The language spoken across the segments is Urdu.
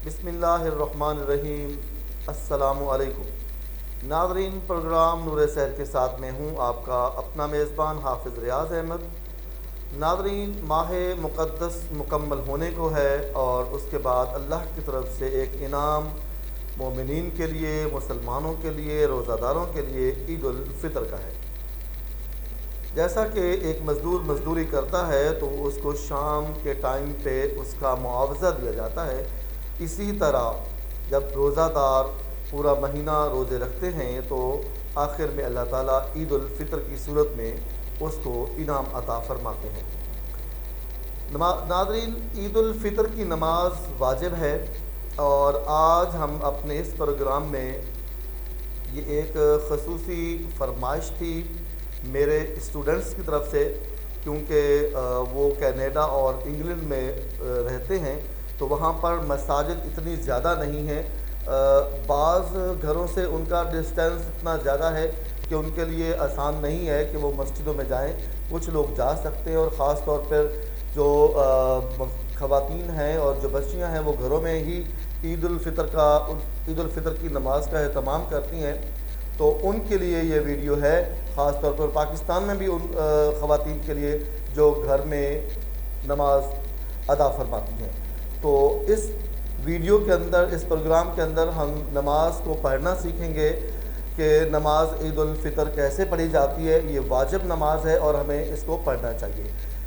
بسم اللہ الرحمن الرحیم۔ السلام علیکم ناظرین، پروگرام نور سحر کے ساتھ میں ہوں آپ کا اپنا میزبان حافظ ریاض احمد۔ ناظرین، ماہ مقدس مکمل ہونے کو ہے اور اس کے بعد اللہ کی طرف سے ایک انعام مومنین کے لیے، مسلمانوں کے لیے، روزہ داروں کے لیے عید الفطر کا ہے۔ جیسا کہ ایک مزدور مزدوری کرتا ہے تو اس کو شام کے ٹائم پہ اس کا معاوضہ دیا جاتا ہے، اسی طرح جب روزہ دار پورا مہینہ روزے رکھتے ہیں تو آخر میں اللہ تعالیٰ عید الفطر کی صورت میں اس کو انعام عطا فرماتے ہیں۔ ناظرین، عید الفطر کی نماز واجب ہے اور آج ہم اپنے اس پروگرام میں یہ ایک خصوصی فرمائش تھی میرے اسٹوڈنٹس کی طرف سے، کیونکہ وہ کینیڈا اور انگلینڈ میں رہتے ہیں تو وہاں پر مساجد اتنی زیادہ نہیں ہیں، بعض گھروں سے ان کا ڈسٹینس اتنا زیادہ ہے کہ ان کے لیے آسان نہیں ہے کہ وہ مسجدوں میں جائیں۔ کچھ لوگ جا سکتے ہیں اور خاص طور پر جو خواتین ہیں اور جو بچیاں ہیں وہ گھروں میں ہی عید الفطر کی نماز کا اہتمام کرتی ہیں، تو ان کے لیے یہ ویڈیو ہے، خاص طور پر پاکستان میں بھی ان خواتین کے لیے جو گھر میں نماز ادا فرماتی ہیں۔ تو اس ویڈیو کے اندر، اس پروگرام کے اندر ہم نماز کو پڑھنا سیکھیں گے کہ نماز عید الفطر کیسے پڑھی جاتی ہے۔ یہ واجب نماز ہے اور ہمیں اس کو پڑھنا چاہیے۔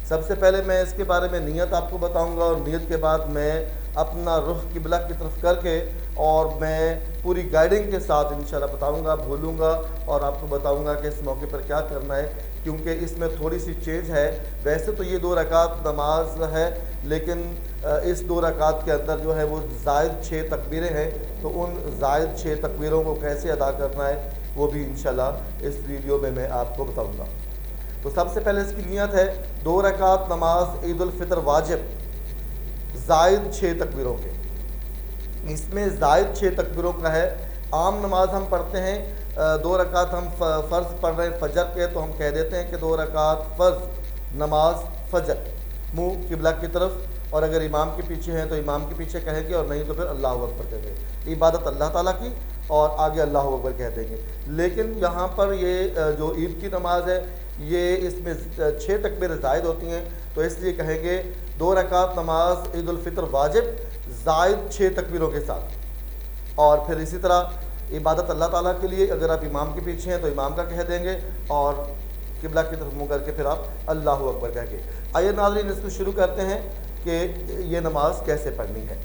سب سے پہلے میں اس کے بارے میں نیت آپ کو بتاؤں گا اور نیت کے بعد میں اپنا رخ قبلہ کی طرف کر کے اور میں پوری گائیڈنگ کے ساتھ انشاءاللہ بتاؤں گا، بھولوں گا اور آپ کو بتاؤں گا کہ اس موقع پر کیا کرنا ہے، کیونکہ اس میں تھوڑی سی چینج ہے۔ ویسے تو یہ 2 رکعت نماز ہے، لیکن اس 2 رکعت کے اندر جو ہے وہ زائد 6 تکبیریں ہیں، تو ان زائد 6 تکبیروں کو کیسے ادا کرنا ہے وہ بھی انشاءاللہ اس ویڈیو میں آپ کو بتاؤں گا۔ تو سب سے پہلے اس کی نیت ہے 2 رکعت نماز عید الفطر واجب زائد 6 تکبیروں کے۔ اس میں زائد 6 تکبیروں کا ہے۔ عام نماز ہم پڑھتے ہیں 2 رکعت، ہم فرض پڑھ رہے ہیں فجر کے تو ہم کہہ دیتے ہیں کہ 2 رکعت فرض نماز فجر، منہ قبلہ کی طرف، اور اگر امام کے پیچھے ہیں تو امام کے پیچھے کہیں گے اور نہیں تو پھر اللہ اکبر کہیں گے، عبادت اللہ تعالیٰ کی، اور آگے اللہ اکبر کہہ دیں گے۔ لیکن یہاں پر یہ جو عید کی نماز ہے یہ اس میں 6 تکبیر زائد ہوتی ہیں، تو اس لیے کہیں گے 2 رکعت نماز عید الفطر واجب زائد 6 تکبیروں کے ساتھ، اور پھر اسی طرح عبادت اللہ تعالیٰ کے لیے اگر آپ امام کے پیچھے ہیں تو امام کا کہہ دیں گے اور قبلہ کی طرف منہ کر کے پھر آپ اللہ اکبر کہہ کے۔ آئیے ناظرین اس کو شروع کرتے ہیں کہ یہ نماز کیسے پڑھنی ہے۔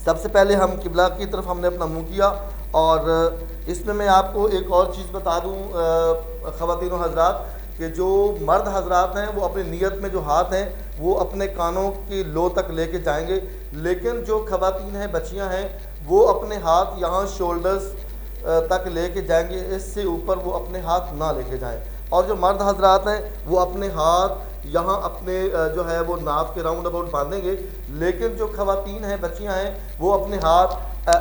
سب سے پہلے ہم قبلہ کی طرف ہم نے اپنا منہ کیا، اور اس میں آپ کو ایک اور چیز بتا دوں خواتین و حضرات، کہ جو مرد حضرات ہیں وہ اپنی نیت میں جو ہاتھ ہیں وہ اپنے کانوں کی لو تک لے کے جائیں گے، لیکن جو خواتین ہیں، بچیاں ہیں، وہ اپنے ہاتھ یہاں شولڈرز تک لے کے جائیں گے، اس سے اوپر وہ اپنے ہاتھ نہ لے کے جائیں۔ اور جو مرد حضرات ہیں وہ اپنے ہاتھ یہاں اپنے جو ہے وہ ناف کے راؤنڈ اباؤٹ باندھیں گے، لیکن جو خواتین ہیں، بچیاں ہیں، وہ اپنے ہاتھ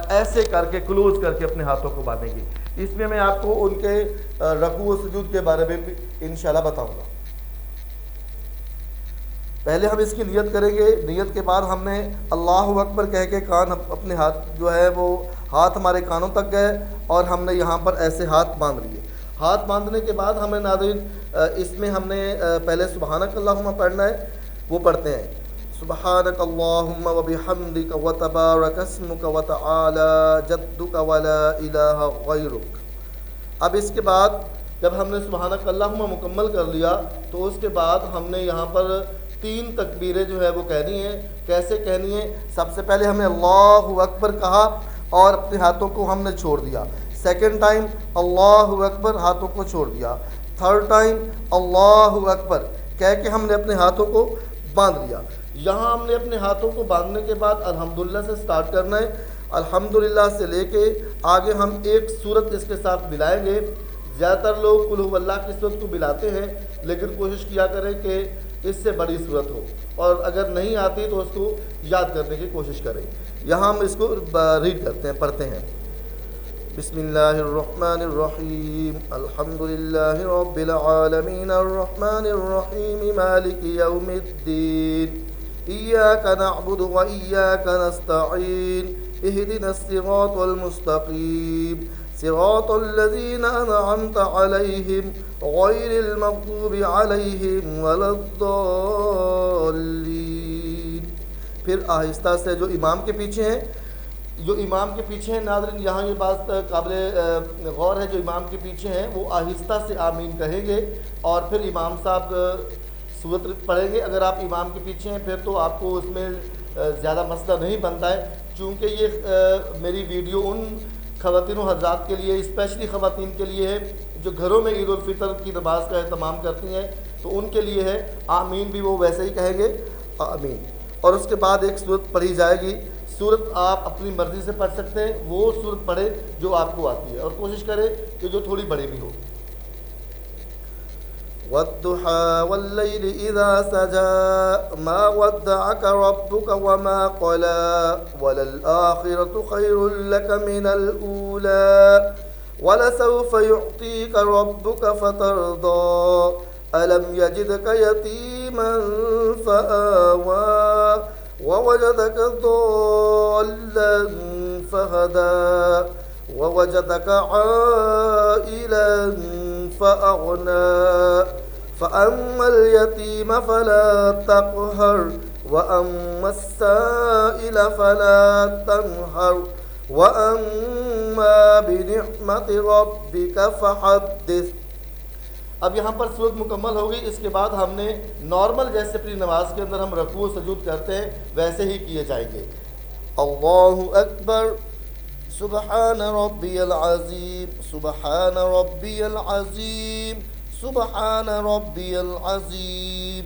ایسے کر کے کلوز کر کے اپنے ہاتھوں کو باندھیں گی۔ اس میں آپ کو ان کے رکوع و سجود کے بارے میں بھی انشاءاللہ بتاؤں گا۔ پہلے ہم اس کی نیت کریں گے، نیت کے بعد ہم نے اللہ اکبر کہہ کے کان اپنے ہاتھ جو ہے وہ ہاتھ ہمارے کانوں تک گئے اور ہم نے یہاں پر ایسے ہاتھ باندھ لیے۔ ہاتھ باندھنے کے بعد ہمیں ناظرین اس میں ہم نے پہلے سبحانک اللہم پڑھنا ہے، وہ پڑھتے ہیں سبحانک اللہم وبحمدک وتبارک اسمک وتعالی جدک ولا الہ غیرک۔ اب اس کے بعد جب ہم نے سبحانک اللہم مکمل کر لیا تو اس کے بعد ہم نے یہاں پر 3 تکبیریں جو ہے وہ کہنی ہیں۔ کیسے کہنی ہیں؟ سب سے پہلے ہم نے اللہ اکبر کہا اور اپنے ہاتھوں کو ہم نے چھوڑ دیا۔ سیکنڈ ٹائم اللہ اکبر، ہاتھوں کو چھوڑ دیا۔ تھرڈ ٹائم اللہ اکبر کہہ کے ہم نے اپنے ہاتھوں کو باندھ لیا۔ یہاں ہم نے اپنے ہاتھوں کو باندھنے کے بعد الحمدللہ سے سٹارٹ کرنا ہے۔ الحمدللہ سے لے کے آگے ہم ایک سورت اس کے ساتھ ملائیں گے۔ زیادہ تر لوگ قل هو اللہ کی صورت کو ملاتے ہیں، لیکن کوشش کیا کریں کہ اس سے بڑی صورت ہو، اور اگر نہیں آتی تو اس کو یاد کرنے کی کوشش کریں۔ یہاں ہم اس کو ریڈ کرتے ہیں، پڑھتے ہیں۔ بسم اللہ الرحمن الرحیم، الحمد للہ رب العالمین الرحمن الرحیم مالک یوم الدین إياك نعبد وإياك نستعين اهدنا الصراط المستقيم صراط الذين أنعمت عليهم غير المغضوب عليهم ولا الضالين۔ پھر آہستہ سے جو امام کے پیچھے ہیں ناظرین، یہاں یہ بات قابل غور ہے، جو امام کے پیچھے ہیں وہ آہستہ سے آمین کہیں گے اور پھر امام صاحب سورت پڑھیں گے۔ اگر آپ امام کے پیچھے ہیں پھر تو آپ کو اس میں زیادہ مسئلہ نہیں بنتا ہے، چونکہ یہ میری ویڈیو ان خواتین و حضرات کے لیے، اسپیشلی خواتین کے لیے ہے جو گھروں میں عید الفطر کی نماز کا اہتمام کرتی ہیں، تو ان کے لیے ہے۔ آمین بھی وہ ویسے ہی کہیں گے، آمین۔ اور اس کے بعد ایک سورت پڑھی جائے گی۔ سورت آپ اپنی مرضی سے پڑھ سکتے ہیں، وہ سورت پڑھے جو آپ کو آتی ہے، اور کوشش کریں کہ جو تھوڑی بڑی بھی ہو۔ وَالضُّحَىٰ وَاللَّيْلِ إِذَا سَجَىٰ مَا وَدَّعَكَ رَبُّكَ وَمَا قَلَىٰ وَلَلْآخِرَةُ خَيْرٌ لَّكَ مِنَ الْأُولَىٰ وَلَسَوْفَ يُعْطِيكَ رَبُّكَ فَتَرْضَىٰ أَلَمْ يَجِدْكَ يَتِيمًا فَآوَىٰ وَوَجَدَكَ ضَالًّا فَهَدَىٰ وَوَجَدَكَ عَائِلًا فَأَغْنَىٰ فَأَمَّا الْيَتِيمَ فَلَا تَقْهَرْ وَأَمَّا السَّائِلَ فَلَا تَنْهَرْ وَأَمَّا بِنِعْمَةِ رَبِّكَ فَحَدِّثْ۔ اب یہاں پر سورت مکمل ہو گئی۔ اس کے بعد ہم نے نارمل جیسے اپنی نماز کے اندر ہم رکوع و سجود کرتے ہیں ویسے ہی کیے جائیں گے۔ اللہ اکبر، سبحان ربی العظیم، سبحان ربی العظیم، سبحان ربی العظیم،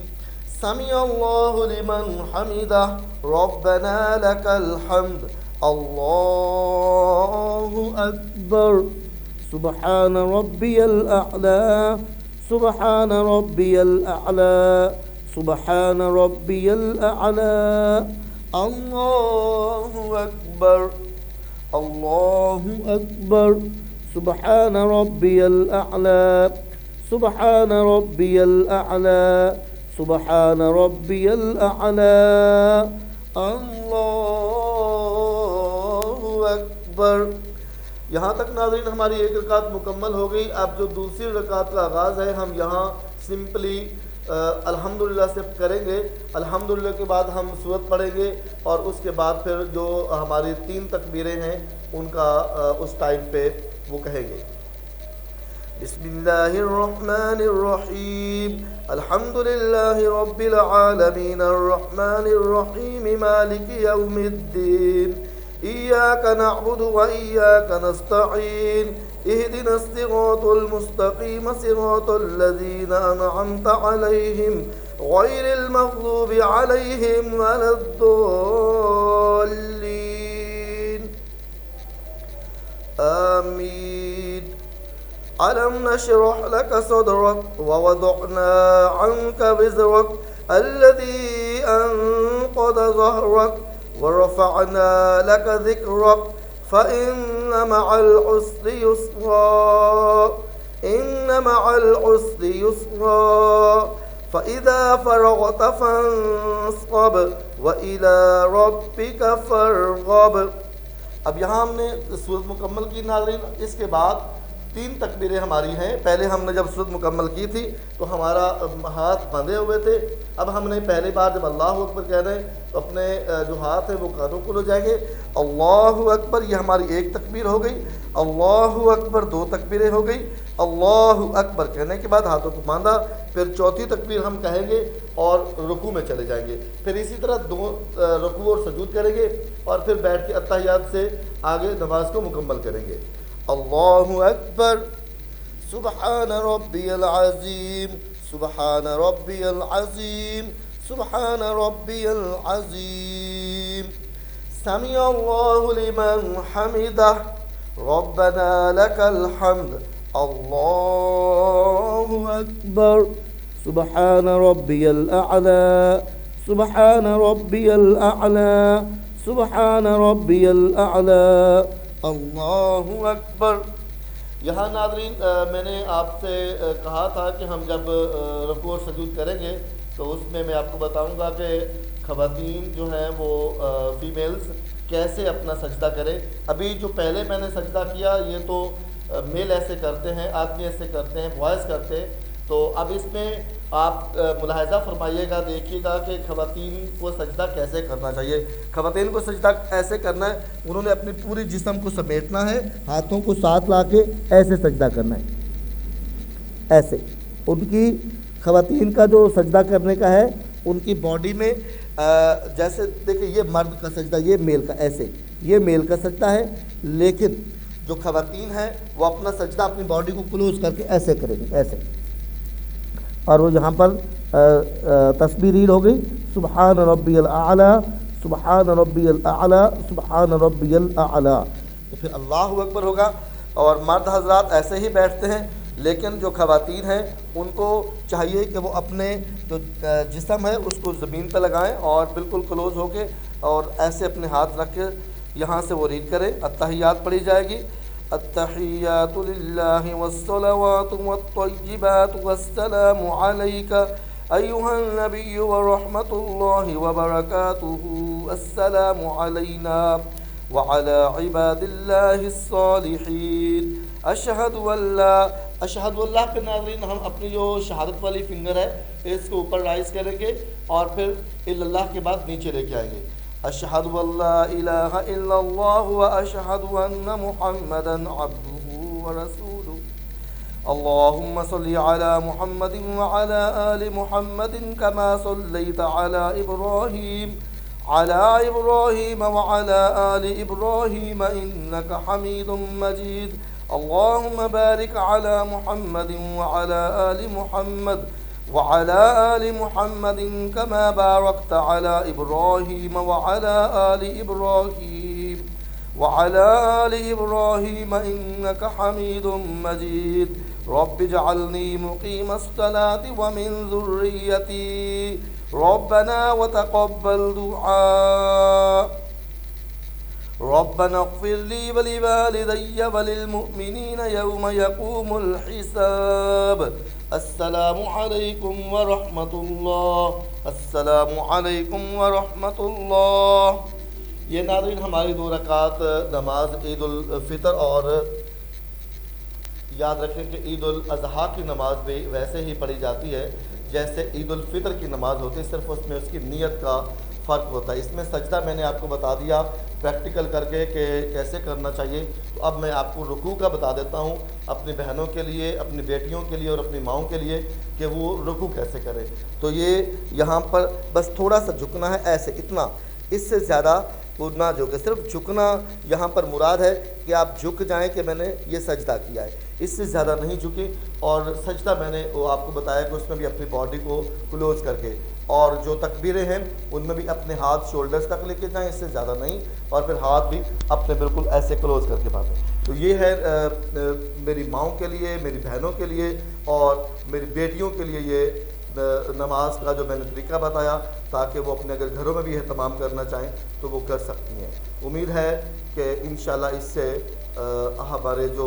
سمع اللہ لمن حمدہ، ربنا لک الحمد، اللہ اکبر، سبحان ربی الاعلی، سبحان ربی الاعلی، سبحان ربی الاعلی، اللہ اکبر، اللہ اکبر، سبحان ربی الاعلی، سبحان ربی الاعلی، سبحان ربی الاعلی، اللہ اکبر۔ یہاں تک ناظرین ہماری ایک رکعت مکمل ہو گئی۔ اب جو دوسری رکعت کا آغاز ہے ہم یہاں سمپلی الحمدللہ سے کریں گے۔ الحمدللہ کے بعد ہم سورت پڑھیں گے اور اس کے بعد پھر جو ہماری 3 تکبیریں ہیں ان کا اس ٹائم پہ وہ کہیں گے۔ بسم اللہ الرحمن الرحیم، الحمدللہ رب العالمین، الرحمن الرحیم، مالک یوم الدین، إياك نعبد وإياك نستعين اهدنا الصراط المستقيم صراط الذين أنعمت عليهم غير المغضوب عليهم ولا الضالين آمين۔ ألم نشرح لك صدرك ووضعنا عنك وزرك الذي أنقض ظهرك ورفعنا لك ذكرك فإن مع العسر يسرا إن مع العسر يسرا فإذا فرغت فانصب وإلى ربك فارغب۔ اب یہاں ہم نے سورت مکمل کی ناظرین۔ اس کے بعد 3 تکبیریں ہماری ہیں۔ پہلے ہم نے جب سورت مکمل کی تھی تو ہمارا ہاتھ بندھے ہوئے تھے۔ اب ہم نے پہلی بار جب اللہ اکبر کہہ رہے ہیں تو اپنے جو ہاتھ ہیں وہ کانوں کو لے جائیں گے۔ اللہ اکبر، یہ ہماری 1 تکبیر ہو گئی۔ اللہ اکبر 2 تکبیریں ہو گئی۔ اللہ اکبر کہنے کے بعد ہاتھوں کو باندھا، پھر 4تھی تکبیر ہم کہیں گے اور رکوع میں چلے جائیں گے۔ پھر اسی طرح 2 رکوع اور سجود کریں گے اور پھر بیٹھ کے اتحیات سے آگے نماز کو مکمل کریں گے۔ اللہ اکبر، سبحان ربی العظیم، سبحان ربی العظیم، سبحان ربی العظیم، سمع اللہ لمن حمدہ، ربنا لک الحمد، اللہ اکبر، سبحان ربی الاعلی، سبحان ربی الاعلی، سبحان ربی الاعلی، اللہ اکبر۔ یہاں ناظرین میں نے آپ سے کہا تھا کہ ہم جب رکوع اور سجود کریں گے تو اس میں آپ کو بتاؤں گا کہ خواتین جو ہیں وہ فیمیلز کیسے اپنا سجدہ کرے. ابھی جو پہلے میں نے سجدہ کیا یہ تو میل ایسے کرتے ہیں, آدمی ایسے کرتے ہیں, بوائز کرتے ہیں. تو اب اس میں آپ ملاحظہ فرمائیے گا, دیکھیے گا کہ خواتین کو سجدہ کیسے کرنا چاہیے. خواتین کو سجدہ ایسے کرنا ہے, انہوں نے اپنی پوری جسم کو سمیٹنا ہے, ہاتھوں کو ساتھ لا کے ایسے سجدہ کرنا ہے, ایسے. ان کی خواتین کا جو سجدہ کرنے کا ہے, ان کی باڈی میں جیسے دیکھیں یہ مرد کا سجدہ, یہ میل کا, ایسے یہ میل کا سجدہ ہے. لیکن جو خواتین ہیں وہ اپنا سجدہ اپنی باڈی کو کلوز کر کے ایسے کریں گے, ایسے. اور وہ یہاں پر تسبیح ریڈ ہو گئی, سبحان ربی الاعلیٰ, سبحان ربی الاعلیٰ, سبحان ربی الاعلیٰ. تو پھر اللہ اکبر ہوگا. اور مرد حضرات ایسے ہی بیٹھتے ہیں, لیکن جو خواتین ہیں ان کو چاہیے کہ وہ اپنے جو جسم ہے اس کو زمین پہ لگائیں اور بالکل کلوز ہو کے اور ایسے اپنے ہاتھ رکھ کے یہاں سے وہ ریڈ کریں. التحیات پڑھی جائے گی, التحیات للہ والصلوات والطیبات والسلام علیک ایہا النبی ورحمۃ اللہ وبرکاتہ, السلام علینا وعلی عباد اللہ الصالحین, اشہد اللہ پہ ناظرین ہم اپنی جو شہادت والی فنگر ہے اس کو اوپر رائز کریں گے اور پھر اللہ کے بعد نیچے لے کے آئیں گے. اشہد اللہ الہ الا اللہ واشہد ان محمدا عبدہ ورسولہ, اللہم صلی علی محمد وعلی آل محمد کما صلیت علی ابراہیم وعلی آل ابراہیم انک حمید مجید. اللہم بارک علی محمد وعلی آل محمد وعلی آل محمد کما بارکت علی ابراہیم وعلی آل ابراہیم انک حمید مجید. رب اجعلنی مقیم الصلاة ومن ذریتی ربنا وتقبل دعاء. ربنا اغفر لي ولوالدي وللمؤمنين يوم يقوم الحساب. السلام علیکم ورحمۃ اللہ, السلام علیکم ورحمۃ اللہ. یہ ناظرین ہماری 2 رکعت نماز عید الفطر, اور یاد رکھیں کہ عید الاضحیٰ کی نماز بھی ویسے ہی پڑھی جاتی ہے جیسے عید الفطر کی نماز ہوتی ہے, صرف اس میں اس کی نیت کا فرق ہوتا ہے. اس میں سجدہ میں نے آپ کو بتا دیا پریکٹیکل کر کے کہ کیسے کرنا چاہیے. تو اب میں آپ کو رکوع کا بتا دیتا ہوں اپنی بہنوں کے لیے, اپنی بیٹیوں کے لیے اور اپنی ماؤں کے لیے کہ وہ رکوع کیسے کریں. تو یہ یہاں پر بس تھوڑا سا جھکنا ہے ایسے, اتنا, اس سے زیادہ وہ نہ جھکے. صرف جھکنا یہاں پر مراد ہے کہ آپ جھک جائیں کہ میں نے یہ سجدہ کیا ہے, اس سے زیادہ نہیں جھکے. اور سجدہ میں نے وہ آپ کو بتایا کہ اس میں بھی اپنی باڈی کو کلوز کر کے, اور جو تکبیریں ہیں ان میں بھی اپنے ہاتھ شولڈرز تک لے کے جائیں, اس سے زیادہ نہیں, اور پھر ہاتھ بھی اپنے بالکل ایسے کلوز کر کے باتیں. تو یہ ہے میری ماؤں کے لیے, میری بہنوں کے لیے اور میری بیٹیوں کے لیے یہ نماز کا جو میں نے طریقہ بتایا, تاکہ وہ اپنے اگر گھروں میں بھی اہتمام کرنا چاہیں تو وہ کر سکتی ہیں. امید ہے کہ انشاءاللہ اس سے ہمارے جو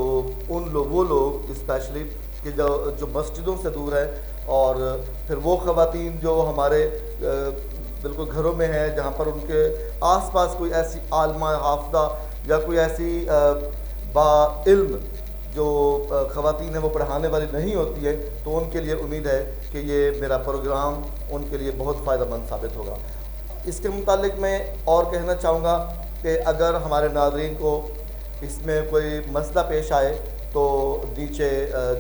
وہ لوگ اسپیشلی کہ جو مسجدوں سے دور ہیں, اور پھر وہ خواتین جو ہمارے بالکل گھروں میں ہیں جہاں پر ان کے آس پاس کوئی ایسی عالمہ حافظہ یا کوئی ایسی با علم جو خواتین ہیں وہ پڑھانے والی نہیں ہوتی ہے, تو ان کے لیے امید ہے کہ یہ میرا پروگرام ان کے لیے بہت فائدہ مند ثابت ہوگا. اس کے متعلق میں اور کہنا چاہوں گا کہ اگر ہمارے ناظرین کو اس میں کوئی مسئلہ پیش آئے تو نیچے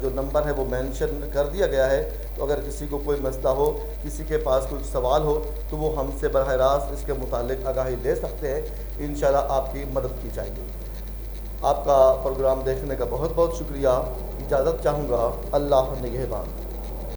جو نمبر ہے وہ مینشن کر دیا گیا ہے. تو اگر کسی کو کوئی مسئلہ ہو, کسی کے پاس کوئی سوال ہو, تو وہ ہم سے براہ راست اس کے متعلق آگاہی لے سکتے ہیں. انشاءاللہ آپ کی مدد کی جائے گی. آپ کا پروگرام دیکھنے کا بہت بہت شکریہ. اجازت چاہوں گا. اللہ نگہبان.